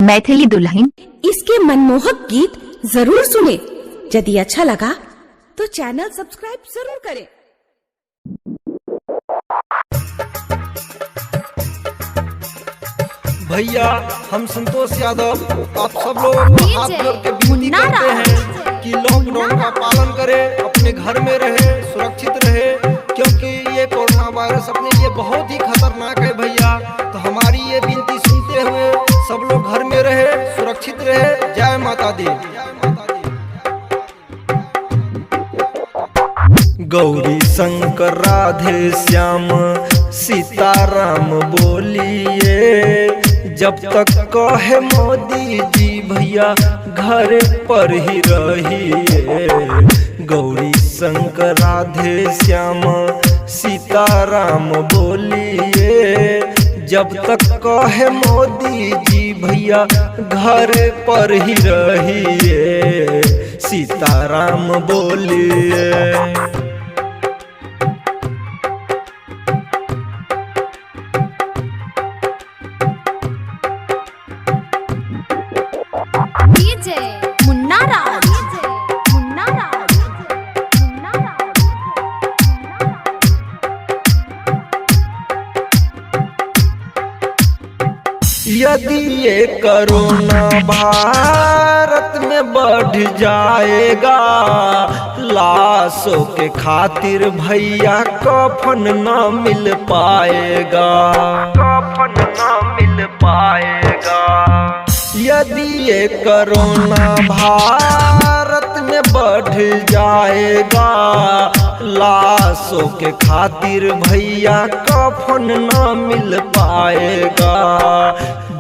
मैथिली दुल्हन इसके मनमोहक गीत जरूर सुने। यदि अच्छा लगा तो चैनल सब्सक्राइब जरूर करें। भैया हम संतोष यादव आप सब लोगों को हाथ जोड़ के विनती करते हैं कि लॉकडाउन का पालन करें, अपने घर में रहे, सुरक्षित रहे, क्योंकि ये कोरोना वायरस अपने लिए बहुत ही खतरनाक है भैया। तो हमारी ये विनती सुनते हुए सब लोग घर में रहे, सुरक्षित रहे। जय माता दी। गौरी शंकर राधे श्याम सीताराम बोलिए, जब तक कहे मोदी जी भैया घर पर ही रहिए। गौरी शंकर राधे श्याम सीताराम बोलिए, जब तक कहे मोदी जी भैया घर पर ही रहिए। सीताराम बोलिए। यदि ये कोरोना भारत में बढ़ जाएगा, लाशों के खातिर भैया कफन न मिल पाएगा, कफन न मिल पाएगा। यदि ये कोरोना भारत में बढ़ जाएगा, लाशों के खातिर भैया कफन न मिल पाएगा।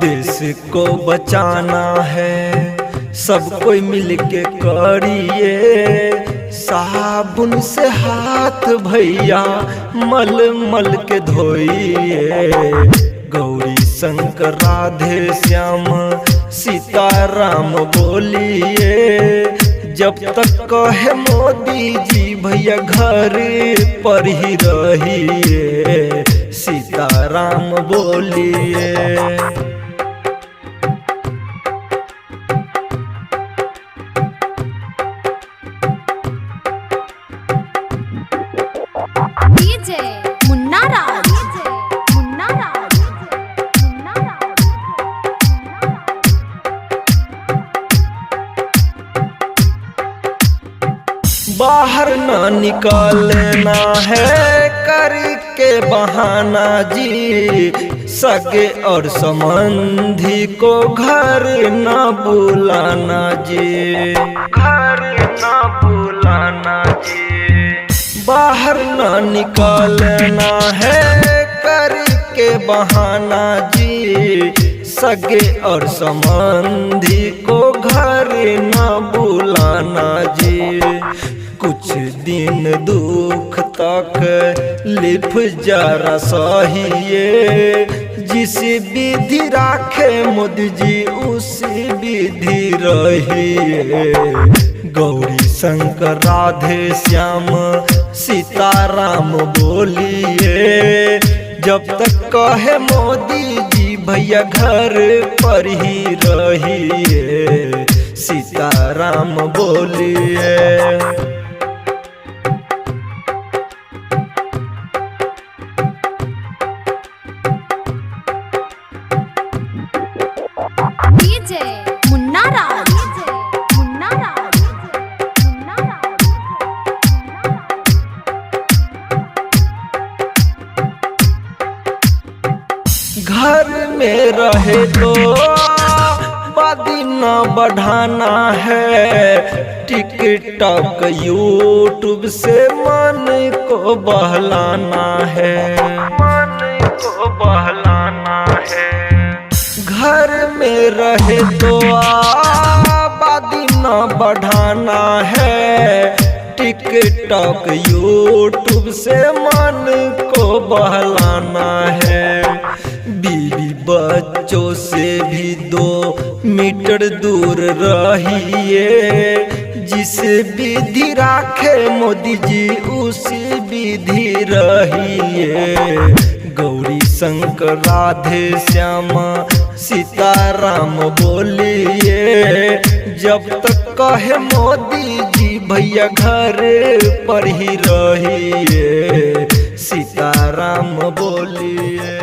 देश को बचाना है, सब कोई मिलके करिए। साबुन से हाथ भैया मल मल के धोइए। गौरी शंकर राधे श्याम सीताराम बोलिए, जब तक कहे मोदी जी भैया घर पर ही रहिए। सीताराम बोलिए। बाहर ना निकालना है करके बहाना जी, सगे और संबंधी को घर न बुलाना जी, घर न बुलाना जी। बाहर ना निकालना है करके बहाना जी, सगे और संबंधी को घर न बुलाना जी। कुछ दिन दुख तक लिप जरा सहिए, जिस विधि राखे मोदी जी उसी विधि रहिए। गौरी शंकर राधे श्याम सीताराम बोलिए, जब तक कहे मोदी जी भैया घर पर ही रहिए। सीताराम बोलिए। घर में रहे तो आबादी न बढ़ाना है, टिकटॉक यूट्यूब से मन को बहलाना है, मन को बहलाना है। घर में रहे तो आबादी न बढ़ाना है, टिकटॉक यूट्यूब से मन को बहलाना है। बीवी बच्चों से भी 2 मीटर दूर रहिए, जिस विधि राखे मोदी जी उसी विधि रहिए। गौरी शंकर राधे श्यामा सीताराम बोलिए। जब तक कहे मोदी जी भैया घर पर ही रहिए, सीताराम बोलिए।